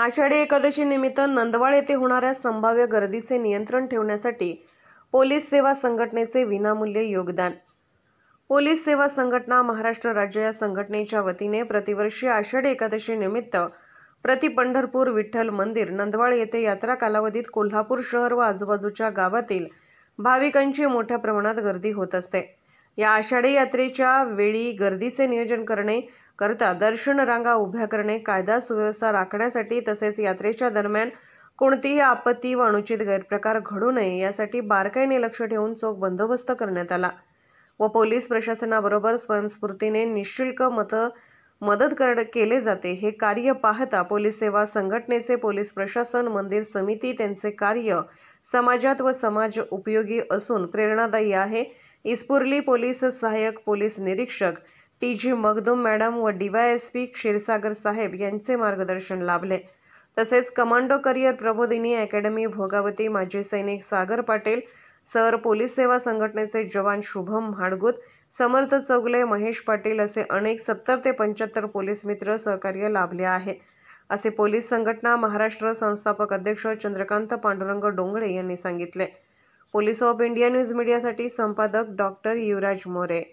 आषाढी एकादशी निमित्त नंदवाळ येथे होणाऱ्या संभाव्य गर्दीचे नियंत्रण ठेवण्यासाठी पोलीस सेवा संघटनेचे विनामूल्य योगदान। पोलीस सेवा संघटना महाराष्ट्र राज्य या संघटनेच्या वतीने प्रतिवर्षी आषाढी एकादशी निमित्त प्रति पंढरपूर विठ्ठल मंदिर नंदवाळ येथे यात्रा कालावधीत कोल्हापूर शहर व आजूबाजूच्या गावातील भाविकांची मोठ्या प्रमाणात गर्दी होत असते। या आषाढी यात्रेच्या वेळी गर्दीचे नियोजन करणे करता दर्शन रांगा उभ्या करणे, कायदा सुव्यवस्था राखण्यासाठी तसेच यात्रेच्या दरम्यान कोणतीही आपत्ती व अनुचित गैरप्रकार घडू नये यासाठी बारकाईने लक्ष ठेवून चोख बंदोबस्त करण्यात आला व पोलीस प्रशासनाबरोबर स्वयंस्फूर्तीने निःशुल्क मदत केले जाते। हे कार्य पाहता पोलीस सेवा संघटनेचे पोलीस प्रशासन, मंदिर समिती त्यांचे कार्य समाजात व समाज उपयोगी असून प्रेरणादायी आहे। इस्पुर्ली पोलीस सहाय्यक पोलीस निरीक्षक टी.जी. मगदूम मॅडम व DYSP क्षीरसागर साहेब यांचे मार्गदर्शन लाभले। तसेच कमांडो करियर प्रबोधिनी अकॅडमी भोगावती माजी सैनिक सागर पाटील सर, पोलीस सेवा संघटनेचे जवान शुभम म्हाडगुत, समर्थ चौगले, महेश पाटील असे अनेक 70 ते 75 पोलीस मित्र सहकार्य लाभले आहे, असे पोलीस संघटना महाराष्ट्र संस्थापक अध्यक्ष चंद्रकांत पांडुरंग डोंगळे यांनी सांगितले। पोलीस ऑफ इंडिया न्यूज मीडियासाठी संपादक डॉ. युवराज मोरे।